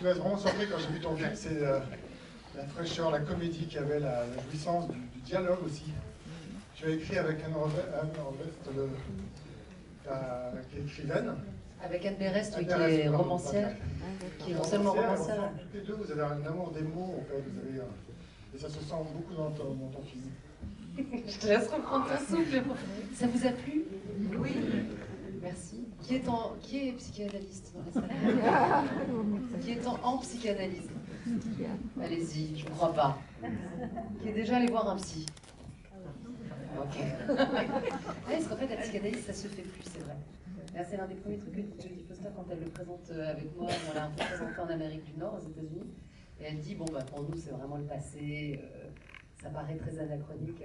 vas être vraiment surpris quand j'ai vu ton film, c'est la fraîcheur, la comédie qu'il y avait, la jouissance du dialogue aussi. Tu as écrit avec Anne Orvest, qui est écrivaine. Avec Anne Berest, qui est romancière, qui est non seulement romancière. Toutes les deux, vous avez un amour des mots, en fait. Et ça se sent beaucoup dans ton film. Je te laisse reprendre ton souffle. Ça vous a plu? Oui. Merci. Qui est psychanalyste dans la salle? Qui est en psychanalyse? Allez-y, je ne crois pas. Qui est déjà allé voir un psy? Ok. Est-ce qu'en fait la psychanalyse ça se fait plus, c'est vrai. C'est l'un des premiers trucs que dit Jodie Foster quand elle le présente avec moi. On l'a un peu présenté en Amérique du Nord, aux États-Unis. Et elle dit, bon, bah, pour nous, c'est vraiment le passé, ça paraît très anachronique.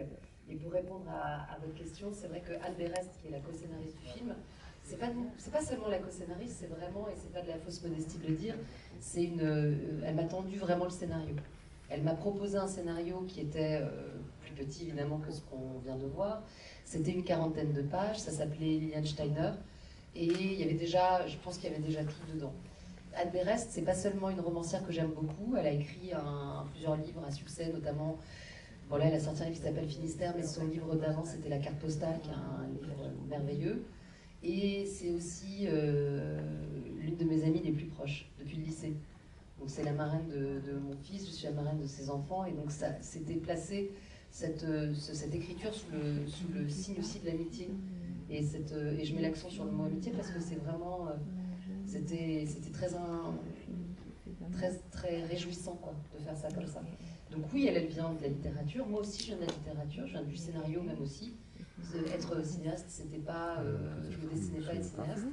Et pour répondre à votre question, c'est vrai que Anne Berest, qui est la co-scénariste du film, c'est pas seulement la co-scénariste, c'est vraiment, et c'est pas de la fausse modestie de le dire, elle m'a tendu vraiment le scénario. Elle m'a proposé un scénario qui était plus petit, évidemment, que ce qu'on vient de voir. C'était une 40aine de pages, ça s'appelait Liliane Steiner. Et il y avait déjà, je pense qu'il y avait déjà tout dedans. Anne Berest, c'est pas seulement une romancière que j'aime beaucoup, elle a écrit plusieurs livres à succès, notamment, bon là elle a sorti un livre qui s'appelle Finistère, mais son livre d'avant c'était La carte postale, qui est un livre merveilleux. Et c'est aussi l'une de mes amies les plus proches, depuis le lycée. Donc c'est la marraine de mon fils, je suis la marraine de ses enfants, et donc ça c'était placé, cette écriture sous le signe aussi de l'amitié. Et je mets l'accent sur le mot amitié parce que c'est vraiment, c'était très réjouissant quoi, de faire ça comme ça. Donc oui, elle vient de la littérature, moi aussi je viens de la littérature, je viens du scénario même aussi. Être cinéaste, c'était pas, je me destinais pas à être cinéaste.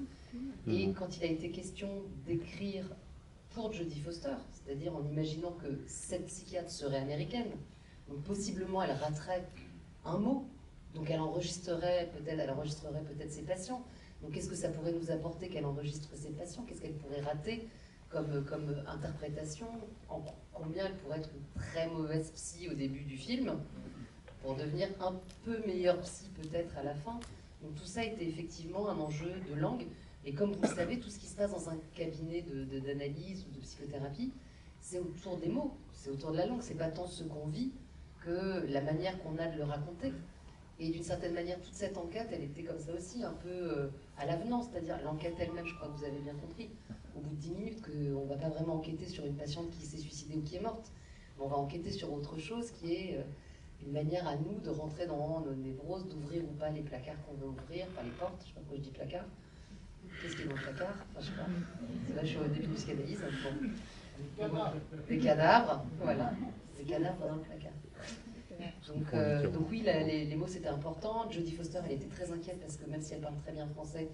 Et quand il a été question d'écrire pour Jodie Foster, c'est-à-dire en imaginant que cette psychiatre serait américaine, donc possiblement elle raterait un mot. Donc elle enregistrerait peut-être ses patients. Donc qu'est-ce que ça pourrait nous apporter qu'elle enregistre ses patients? Qu'est-ce qu'elle pourrait rater comme interprétation? En combien elle pourrait être une très mauvaise psy au début du film pour devenir un peu meilleure psy peut-être à la fin. Donc tout ça était effectivement un enjeu de langue. Et comme vous le savez, tout ce qui se passe dans un cabinet d'analyse ou de psychothérapie, c'est autour des mots, c'est autour de la langue. C'est pas tant ce qu'on vit que la manière qu'on a de le raconter. Et d'une certaine manière, toute cette enquête, elle était comme ça aussi, un peu à l'avenant, c'est-à-dire l'enquête elle-même, je crois que vous avez bien compris, au bout de 10 minutes, qu'on ne va pas vraiment enquêter sur une patiente qui s'est suicidée ou qui est morte, mais on va enquêter sur autre chose qui est une manière à nous de rentrer dans nos névroses, d'ouvrir ou pas les placards qu'on veut ouvrir, pas les portes, je ne sais pas pourquoi je dis placard. Qu'est-ce qui est dans le placard? Enfin, je sais pas. C'est là, je suis au début du psychanalyse. Bon. Des cadavres, voilà. Des cadavres dans le placard. Donc oui, les mots c'était important. Jodie Foster, elle était très inquiète parce que même si elle parle très bien français,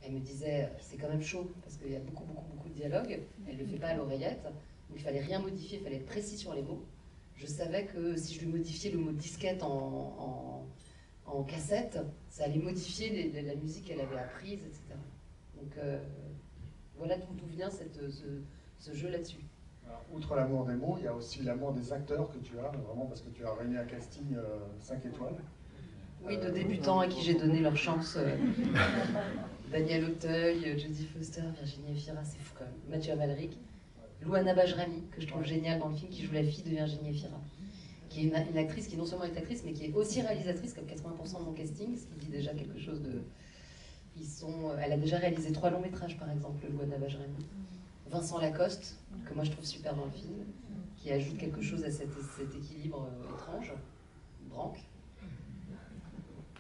elle me disait c'est quand même chaud parce qu'il y a beaucoup de dialogue. Elle ne le fait pas à l'oreillette. Donc il fallait rien modifier, il fallait être précis sur les mots. Je savais que si je lui modifiais le mot disquette en cassette, ça allait modifier la musique qu'elle avait apprise, etc. Donc voilà d'où vient ce jeu là-dessus. Alors, outre l'amour des mots, il y a aussi l'amour des acteurs que tu as, vraiment parce que tu as réuni un casting 5 étoiles. Oui, de débutants à qui j'ai donné leur chance. Daniel Auteuil, Jodie Foster, Virginie Efira, c'est fou quand même. Mathieu Amalric. Louana Bajrami, que je trouve géniale dans le film, qui joue la fille de Virginie Efira. Qui est une actrice qui non seulement est actrice, mais qui est aussi réalisatrice, comme 80% de mon casting, ce qui dit déjà quelque chose de... Elle a déjà réalisé 3 longs métrages, par exemple, Louana Bajrami. Vincent Lacoste, que moi je trouve super dans le film, qui ajoute quelque chose à cet équilibre étrange. Branque.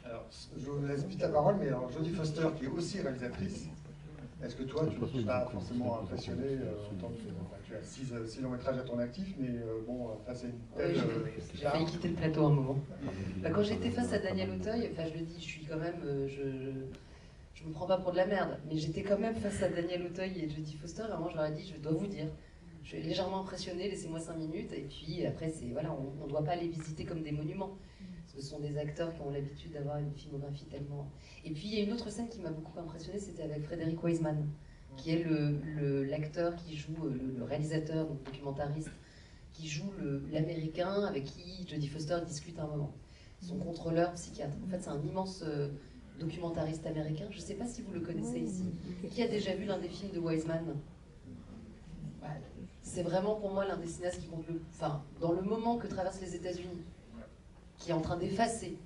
Alors, je vous laisse vite la parole, mais alors Jodie Foster, qui est aussi réalisatrice, est-ce que toi, tu n'es pas forcément impressionné en tant que, tu as 6 longs métrages à ton actif, mais bon, face à une telle... J'ai failli quitter le plateau un moment. Quand j'étais face à Daniel Auteuil, enfin je le dis, je suis quand même... je me prends pas pour de la merde, mais j'étais quand même face à Daniel Auteuil et Jodie Foster. À un moment, je leur ai dit, je dois vous dire, je suis légèrement impressionnée, laissez-moi 5 minutes. Et puis après, voilà, on ne doit pas les visiter comme des monuments. Ce sont des acteurs qui ont l'habitude d'avoir une filmographie tellement... Et puis, il y a une autre scène qui m'a beaucoup impressionnée, c'était avec Frédéric Wiseman, qui est l'acteur qui joue, le réalisateur, donc documentariste, qui joue l'américain avec qui Jodie Foster discute à un moment. Son contrôleur psychiatre. En fait, c'est un immense... documentariste américain, je ne sais pas si vous le connaissez ici. Qui a déjà vu l'un des films de Wiseman? c'est vraiment pour moi l'un des cinéastes qui compte enfin, dans le moment que traversent les États-Unis, qui est en train d'effacer,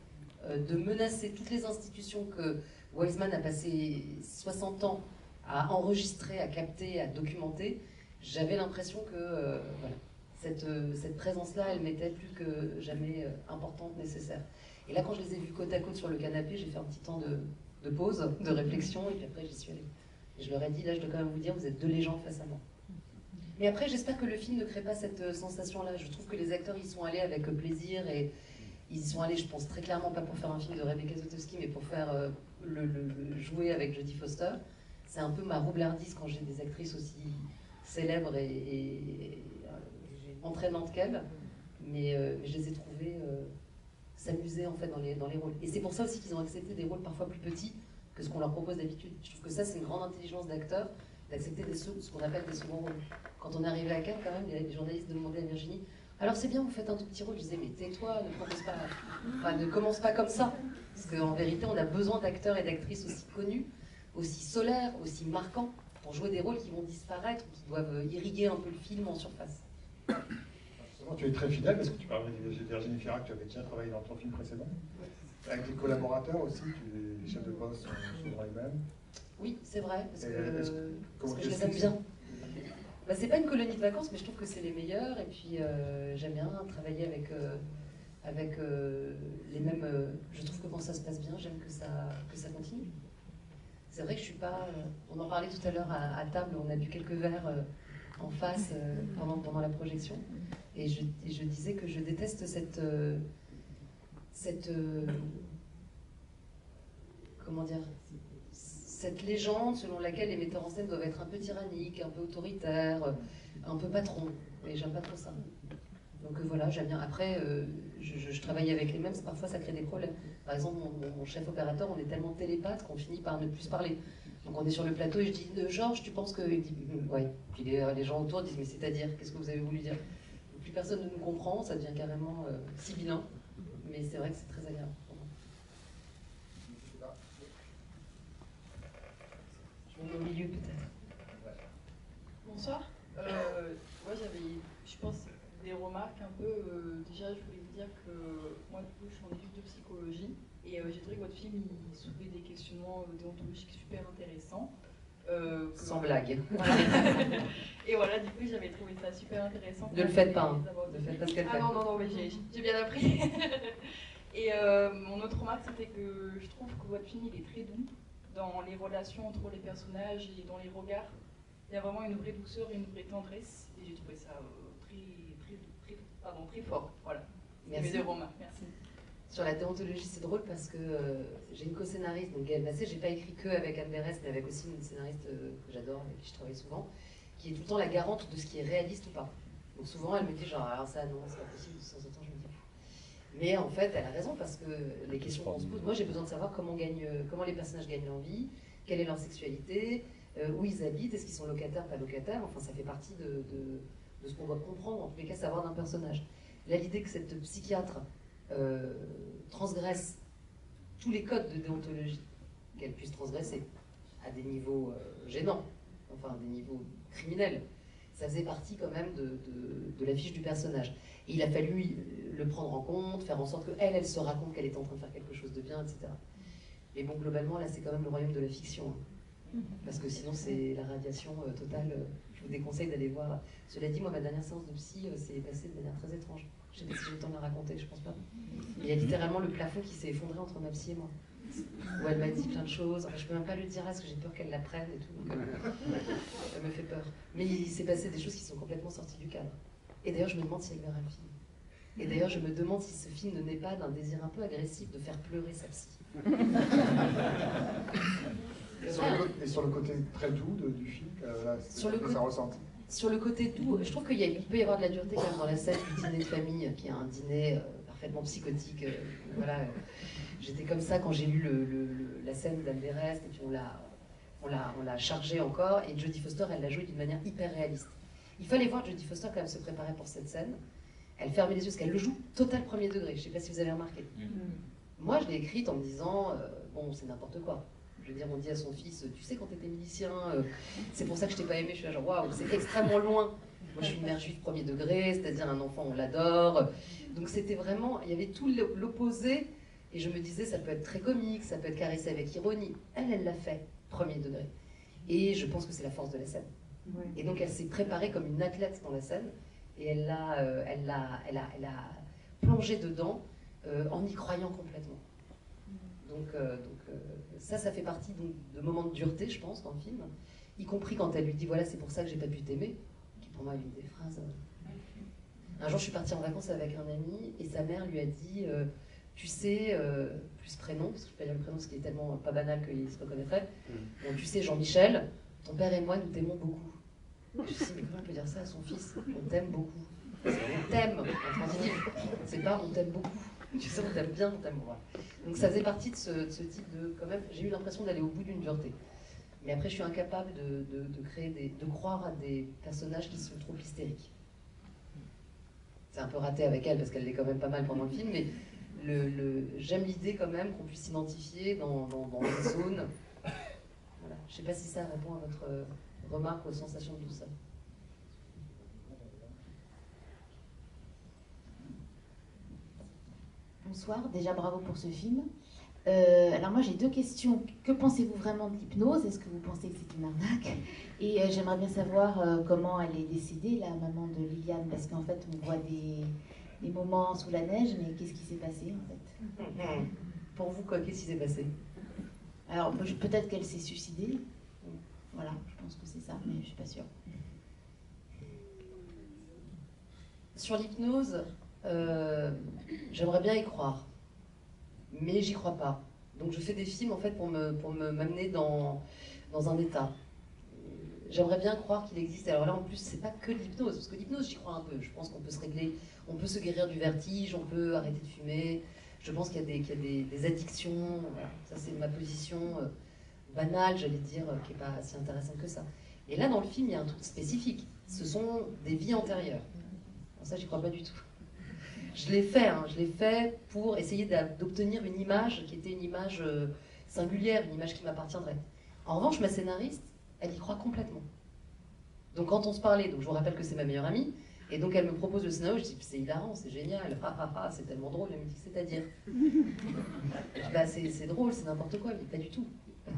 de menacer toutes les institutions que Wiseman a passé 60 ans à enregistrer, à capter, à documenter, j'avais l'impression que voilà, cette présence-là, elle m'était plus que jamais importante, nécessaire. Et là, quand je les ai vus côte à côte sur le canapé, j'ai fait un petit temps de pause, de réflexion, et puis après, j'y suis allée. Et je leur ai dit, là, je dois quand même vous dire, vous êtes deux légendes face à moi. Mais après, j'espère que le film ne crée pas cette sensation-là. Je trouve que les acteurs y sont allés avec plaisir, et ils y sont allés, je pense, très clairement, pas pour faire un film de Rebecca Zlotowski, mais pour faire le jouer avec Jodie Foster. C'est un peu ma roublardise quand j'ai des actrices aussi célèbres et entraînantes qu'elles, mais je les ai trouvées s'amuser en fait dans les rôles. Et c'est pour ça aussi qu'ils ont accepté des rôles parfois plus petits que ce qu'on leur propose d'habitude. Je trouve que ça, c'est une grande intelligence d'acteur, d'accepter ce qu'on appelle des seconds rôles. Quand on est arrivé à Cannes, quand même, les journalistes demandaient à Virginie, alors c'est bien, vous faites un tout petit rôle. Je disais, mais tais-toi, ne commence pas comme ça. Parce qu'en vérité, on a besoin d'acteurs et d'actrices aussi connus, aussi solaires, aussi marquants, pour jouer des rôles qui vont disparaître, qui doivent irriguer un peu le film en surface. Tu es très fidèle, parce que tu parlais de Virginie Firac, tu avais déjà travaillé dans ton film précédent. Avec tes collaborateurs aussi, les chefs de poste sont souvent les mêmes. Oui, c'est vrai, parce que je les aime bien. Bah, c'est pas une colonie de vacances, mais je trouve que c'est les meilleurs, et puis j'aime bien travailler avec les mêmes... je trouve que quand ça se passe bien, j'aime que ça continue. C'est vrai que je suis pas... on en parlait tout à l'heure à table, on a bu quelques verres en face pendant la projection, et je disais que je déteste comment dire, cette légende selon laquelle les metteurs en scène doivent être un peu tyranniques, un peu autoritaires, un peu patrons, et j'aime pas trop ça. Donc voilà, j'aime bien. Après, je travaille avec les mêmes, parfois ça crée des problèmes. Par exemple, mon chef opérateur, on est tellement télépathe qu'on finit par ne plus se parler. Donc on est sur le plateau et je dis Georges, tu penses que... Il dit ouais. Puis les gens autour disent mais c'est-à-dire, qu'est-ce que vous avez voulu dire? Plus personne ne nous comprend, ça devient carrément sibyllin. Mais c'est vrai que c'est très agréable. Je vais au milieu peut-être. Bonsoir. Moi j'avais, je pense, des remarques un peu. Déjà, je voulais vous dire que moi, du coup, je suis en études de psychologie et j'ai trouvé que votre film il soulevait des questionnements déontologiques super intéressants. Sans blague. Voilà. Et voilà, du coup, j'avais trouvé ça super intéressant. Ne le faites pas. Ne faites pas ce qu'elle fait. Ah non, mais j'ai bien appris. Et mon autre remarque, c'était que je trouve que votre film il est très doux dans les relations entre les personnages et dans les regards. Il y a vraiment une vraie douceur et une vraie tendresse. Et j'ai trouvé ça très fort. Voilà. Merci. Mes deux remarques. Merci. Sur la déontologie, c'est drôle parce que j'ai une co-scénariste, donc Gaëlle Massé, j'ai pas écrit que avec Anne Berès, mais avec aussi une scénariste que j'adore, avec qui je travaille souvent, qui est tout le temps la garante de ce qui est réaliste ou pas. Donc souvent, elle me dit genre, alors ça, non, c'est pas possible, de temps en temps, je me dis. Mais en fait, elle a raison parce que les questions qu'on se pose, moi j'ai besoin de savoir comment les personnages gagnent leur vie, quelle est leur sexualité, où ils habitent, est-ce qu'ils sont locataires, pas locataires, enfin ça fait partie de ce qu'on doit comprendre, en tous les cas, savoir d'un personnage. Là, l'idée que cette psychiatre transgresse tous les codes de déontologie qu'elle puisse transgresser à des niveaux gênants, enfin des niveaux criminels, ça faisait partie quand même de la fiche du personnage. Et il a fallu le prendre en compte, faire en sorte qu'elle se raconte qu'elle est en train de faire quelque chose de bien, etc. Mais bon, globalement, là, c'est quand même le royaume de la fiction. Hein. Parce que sinon, c'est la radiation totale. Je vous déconseille d'aller voir. Cela dit, moi, ma dernière séance de psy s'est passée de manière très étrange. Je ne sais pas si j'ai le temps de la raconter, je pense pas. Il y a littéralement le plafond qui s'est effondré entre ma psy et moi. Où elle m'a dit plein de choses. Enfin, je ne peux même pas le dire parce que j'ai peur qu'elle l'apprenne et tout. Donc, elle me fait peur. Mais il s'est passé des choses qui sont complètement sorties du cadre. Et d'ailleurs, je me demande si elle verra le film. Et d'ailleurs, je me demande si ce film ne naît pas d'un désir un peu agressif de faire pleurer sa psy. Et sur le côté très doux du film, là, ça ressenti. Sur le côté doux, je trouve qu'il peut y avoir de la dureté quand même dans la scène du dîner de famille, qui est un dîner parfaitement psychotique. Voilà. J'étais comme ça quand j'ai lu la scène d'Anne Berès, et puis on l'a chargée encore, et Jodie Foster, elle l'a jouée d'une manière hyper réaliste. Il fallait voir Jodie Foster quand même se préparer pour cette scène. Elle fermait les yeux parce qu'elle le joue total premier degré. Je ne sais pas si vous avez remarqué. Moi, je l'ai écrite en me disant, bon, c'est n'importe quoi. Je veux dire, on dit à son fils, tu sais, quand tu étais milicien, c'est pour ça que je t'ai pas aimé. Je suis là, genre, waouh, c'est extrêmement loin Moi, je suis une mère juive premier degré, c'est-à-dire un enfant, on l'adore. Donc c'était vraiment, il y avait tout l'opposé. Et je me disais, ça peut être très comique, ça peut être caressé avec ironie. Elle l'a fait, premier degré. Et je pense que c'est la force de la scène. Ouais. Et donc elle s'est préparée comme une athlète dans la scène. Et elle a plongé dedans en y croyant complètement. Donc ça fait partie donc, de moments de dureté, je pense, dans le film. Y compris quand elle lui dit, voilà, c'est pour ça que j'ai pas pu t'aimer. Qui pour moi est une des phrases... Un jour, je suis partie en vacances avec un ami et sa mère lui a dit... tu sais, plus prénom, parce que je ne peux pas dire le prénom, ce qui est tellement pas banal qu'il se reconnaîtrait. Bon, tu sais, Jean-Michel, ton père et moi, nous t'aimons beaucoup. Je me suis dit, mais comment on peut dire ça à son fils? On t'aime beaucoup. On t'aime, en transitif. C'est pas on t'aime beaucoup. Tu sais, on t'aime bien, on t'aime. Voilà. Donc ça faisait partie de ce type de... Quand même, j'ai eu l'impression d'aller au bout d'une dureté. Mais après, je suis incapable de croire à des personnages qui sont trop hystériques. C'est un peu raté avec elle, parce qu'elle l'est quand même pas mal pendant le film, mais... j'aime l'idée quand même qu'on puisse s'identifier dans les zones. Voilà. Je ne sais pas si ça répond à votre remarque ou aux sensations de tout ça. Bonsoir, déjà bravo pour ce film. Alors moi j'ai deux questions. Que pensez-vous vraiment de l'hypnose? Est-ce que vous pensez que c'est une arnaque? Et j'aimerais bien savoir comment elle est décédée, la maman de Liliane, parce qu'en fait on voit des moments sous la neige, mais qu'est-ce qui s'est passé en fait? Pour vous, qu'est-ce qui s'est passé? Alors peut-être qu'elle s'est suicidée. Voilà, je pense que c'est ça, mais je suis pas sûre. Sur l'hypnose, j'aimerais bien y croire, mais j'y crois pas. Donc je fais des films en fait pour m'amener dans un état. J'aimerais bien croire qu'il existe. Alors là en plus c'est pas que l'hypnose, parce que l'hypnose j'y crois un peu. Je pense qu'on peut se régler, on peut se guérir du vertige, on peut arrêter de fumer. Je pense qu'il y a des addictions. Voilà. Ça c'est ma position banale, j'allais dire, qui est pas si intéressante que ça. Et là dans le film il y a un truc spécifique. Ce sont des vies antérieures. Alors ça j'y crois pas du tout. Je l'ai fait pour essayer d'obtenir une image qui était une image singulière, une image qui m'appartiendrait. En revanche, ma scénariste, elle y croit complètement. Donc quand on se parlait, donc je vous rappelle que c'est ma meilleure amie, et donc elle me propose le scénario, je dis c'est hilarant, c'est génial, c'est tellement drôle, elle me dit c'est-à-dire. Bah, c'est drôle, c'est n'importe quoi, mais pas du tout.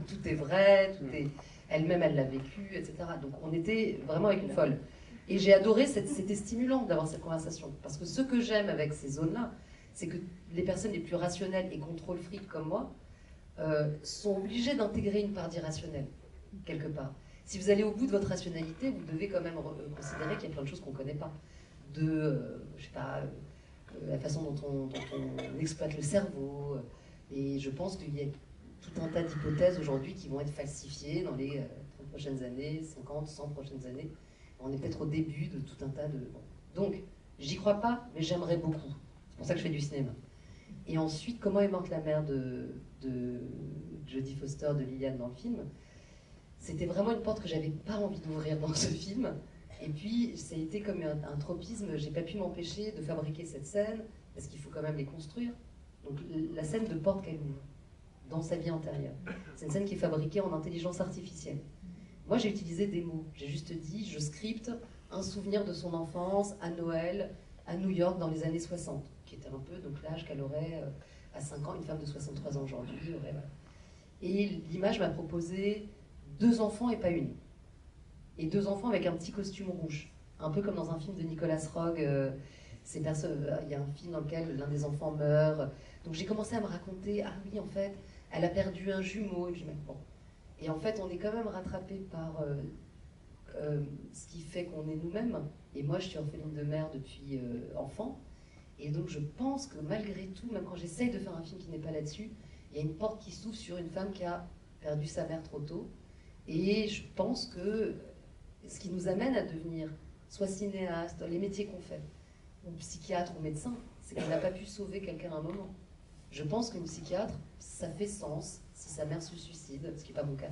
Tout est vrai, tout est... Elle-même, elle l'a vécu, etc. Donc on était vraiment avec une folle. Et j'ai adoré, c'était stimulant d'avoir cette conversation. Parce que ce que j'aime avec ces zones-là, c'est que les personnes les plus rationnelles et contrôle-fric comme moi sont obligées d'intégrer une part d'irrationnel, quelque part. Si vous allez au bout de votre rationalité, vous devez quand même considérer qu'il y a plein de choses qu'on ne connaît pas. Je sais pas, la façon dont on exploite le cerveau. Et je pense qu'il y a tout un tas d'hypothèses aujourd'hui qui vont être falsifiées dans les 30 prochaines années, 50, 100 prochaines années. On est peut-être au début de tout un tas de... Donc, j'y crois pas, mais j'aimerais beaucoup. C'est pour ça que je fais du cinéma. Et ensuite, comment est morte la mère de Jodie Foster, de Liliane dans le film? C'était vraiment une porte que j'avais pas envie d'ouvrir dans ce film. Et puis, ça a été comme un tropisme. J'ai pas pu m'empêcher de fabriquer cette scène, parce qu'il faut quand même les construire. Donc, la scène de porte qu'elle ouvre, dans sa vie antérieure. C'est une scène qui est fabriquée en intelligence artificielle. Moi, j'ai utilisé des mots. J'ai juste dit, je scripte un souvenir de son enfance à Noël, à New York, dans les années 60, qui était un peu donc l'âge qu'elle aurait à 5 ans, une femme de 63 ans aujourd'hui. Voilà. Et l'image m'a proposé 2 enfants et pas une. Et 2 enfants avec un petit costume rouge. Un peu comme dans un film de Nicolas Roeg. Il y a un film dans lequel l'un des enfants meurt. Donc j'ai commencé à me raconter, ah oui, en fait, elle a perdu un jumeau. Et je me dis, bon. Et en fait, on est quand même rattrapé par ce qui fait qu'on est nous-mêmes. Et moi, je suis orpheline de mère depuis enfant. Et donc, je pense que malgré tout, même quand j'essaye de faire un film qui n'est pas là-dessus, il y a une porte qui s'ouvre sur une femme qui a perdu sa mère trop tôt. Et je pense que ce qui nous amène à devenir soit cinéaste, les métiers qu'on fait, ou psychiatre ou médecin, c'est qu'on n'a pas pu sauver quelqu'un à un moment. Je pense qu'une psychiatre, ça fait sens si sa mère se suicide, ce qui n'est pas mon cas,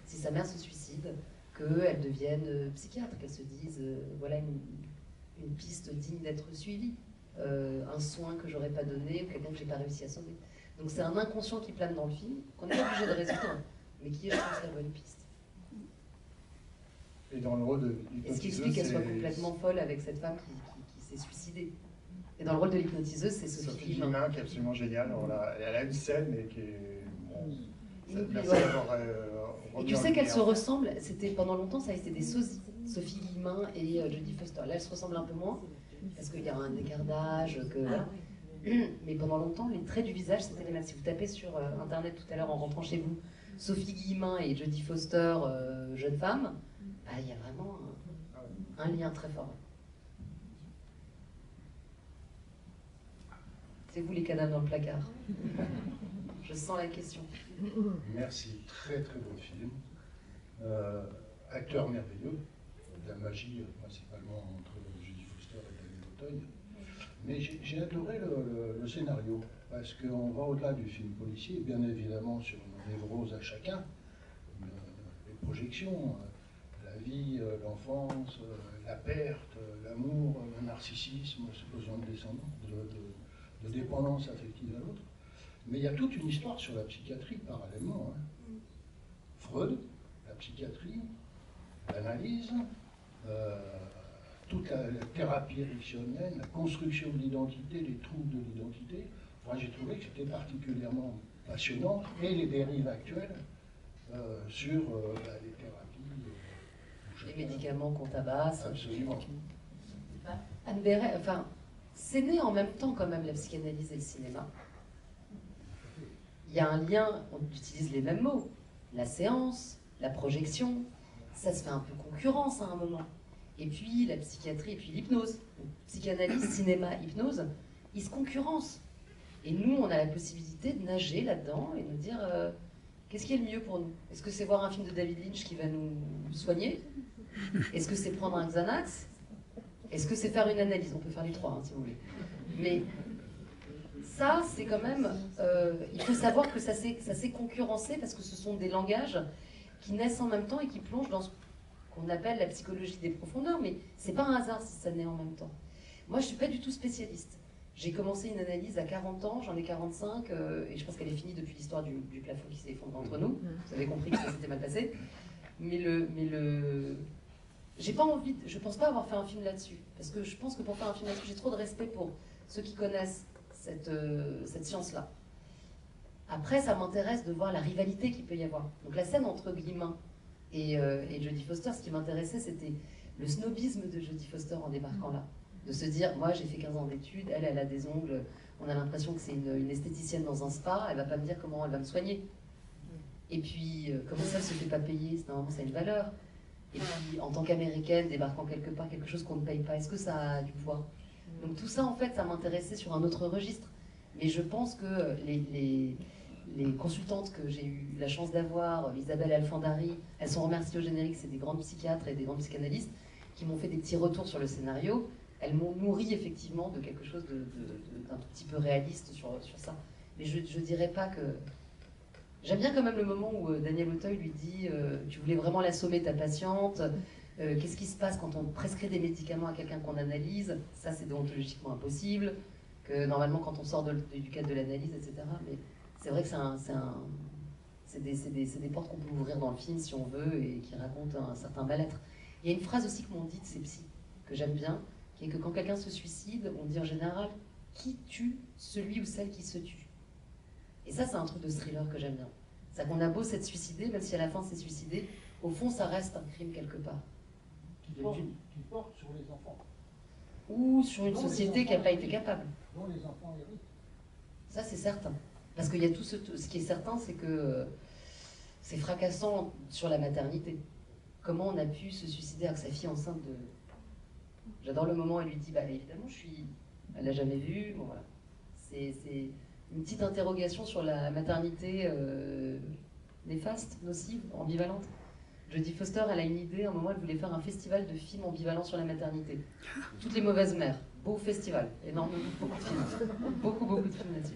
si sa mère se suicide, qu'elle devienne psychiatre, qu'elle se dise, voilà une piste digne d'être suivie, un soin que j'aurais pas donné, ou quelqu'un que j'ai pas réussi à sauver. Donc c'est un inconscient qui plane dans le film, qu'on n'est pas obligé de résoudre, mais qui est, je pense, la bonne piste. Et dans le rôle de Et ce qui l'hypnotiseuse, explique qu'elle soit c'est complètement folle avec cette femme qui s'est suicidée. Et dans le rôle de l'hypnotiseuse, c'est Sophie Guillemin. Guillemin qui est absolument géniale. Elle a une scène, mais qui est... Bon, Inoubliable. merci d'avoir Et tu sais qu'elles se ressemblent, c'était pendant longtemps ça a été des sosies, Sophie Guillemin et Jodie Foster. Là elles se ressemblent un peu moins, parce qu'il y a un écart d'âge, voilà. Mais pendant longtemps les traits du visage c'était les mêmes. Si vous tapez sur internet tout à l'heure en rentrant chez vous, Sophie Guillemin et Jodie Foster, jeune femme, bah, il y a vraiment un lien très fort. C'est vous les cadavres dans le placard. Je sens la question. Merci, très très beau film. Acteur merveilleux, de la magie principalement entre Jodie Foster et Daniel Auteuil. Mais j'ai adoré le scénario, parce qu'on va au-delà du film policier, bien évidemment sur nos névroses à chacun, les projections, la vie, l'enfance, la perte, l'amour, le narcissisme, ce besoin de dépendance affective à l'autre. Mais il y a toute une histoire sur la psychiatrie parallèlement. Freud, la psychiatrie, l'analyse, toute la thérapie ericksonienne, la construction de l'identité, les troubles de l'identité. Moi, j'ai trouvé que c'était particulièrement passionnant, et les dérives actuelles sur les thérapies. Les médicaments qu'on tabasse. Absolument. Anne Béret, enfin, c'est né en même temps quand même la psychanalyse et le cinéma. Il y a un lien, on utilise les mêmes mots, la séance, la projection, ça se fait un peu concurrence à un moment. Et puis la psychiatrie, et puis l'hypnose. Psychanalyse, cinéma, hypnose, ils se concurrencent. Et nous, on a la possibilité de nager là-dedans et de nous dire qu'est-ce qui est le mieux pour nous? Est-ce que c'est voir un film de David Lynch qui va nous soigner? Est-ce que c'est prendre un Xanax? Est-ce que c'est faire une analyse? On peut faire les trois, hein, si vous voulez. Mais ça, c'est quand même... il faut savoir que ça s'est concurrencé parce que ce sont des langages qui naissent en même temps et qui plongent dans ce qu'on appelle la psychologie des profondeurs, mais c'est pas un hasard si ça naît en même temps. Moi, je suis pas du tout spécialiste. J'ai commencé une analyse à 40 ans, j'en ai 45, et je pense qu'elle est finie depuis l'histoire du plafond qui s'est effondré entre nous. Vous avez compris que ça s'était mal passé. Mais j'ai pas envie, je pense pas avoir fait un film là-dessus, parce que je pense que pour faire un film là-dessus, j'ai trop de respect pour ceux qui connaissent cette science-là. Après, ça m'intéresse de voir la rivalité qu'il peut y avoir. Donc la scène entre Guillemin et Jodie Foster, ce qui m'intéressait, c'était le snobisme de Jodie Foster en débarquant là. De se dire, moi j'ai fait 15 ans d'études, elle a des ongles, on a l'impression que c'est une esthéticienne dans un spa, elle va pas me dire comment elle va me soigner. Et puis, comment ça, elle se fait pas payer? Normalement, ça a une valeur. Et puis, en tant qu'américaine, débarquant quelque part, quelque chose qu'on ne paye pas, est-ce que ça a du poids? Donc tout ça, en fait, ça m'intéressait sur un autre registre. Mais je pense que les consultantes que j'ai eu la chance d'avoir, Isabelle Alfandari, elles sont remerciées au générique, c'est des grandes psychiatres et des grandes psychanalystes qui m'ont fait des petits retours sur le scénario. Elles m'ont nourri effectivement de quelque chose d'un tout petit peu réaliste sur ça. Mais je dirais pas que... J'aime bien quand même le moment où Daniel Auteuil lui dit tu voulais vraiment l'assommer ta patiente, qu'est-ce qui se passe quand on prescrit des médicaments à quelqu'un qu'on analyse? Ça, c'est déontologiquement impossible, que normalement quand on sort du cadre de l'analyse, etc. Mais c'est vrai que c'est des portes qu'on peut ouvrir dans le film si on veut et qui racontent un certain mal-être. Il y a une phrase aussi que m'ont dit de ces psys, que j'aime bien, qui est que quand quelqu'un se suicide, on dit en général qui tue celui ou celle qui se tue. Et ça, c'est un truc de thriller que j'aime bien. C'est qu'on a beau s'être suicidé, même si à la fin c'est suicidé, au fond ça reste un crime quelque part. Qui porte sur les enfants. Ou sur une société qui n'a pas été capable. Dont les enfants héritent. Ça, c'est certain. Parce qu'il y a tout ce qui est certain, c'est que c'est fracassant sur la maternité. Comment on a pu se suicider avec sa fille enceinte de... J'adore le moment où elle lui dit, bah évidemment, elle l'a jamais vu. Bon, voilà. C'est une petite interrogation sur la maternité néfaste, nocive, ambivalente. Jodie Foster, elle a une idée, à un moment, elle voulait faire un festival de films ambivalents sur la maternité. Toutes les mauvaises mères, beau festival, énormément, beaucoup de films. Beaucoup de films là-dessus.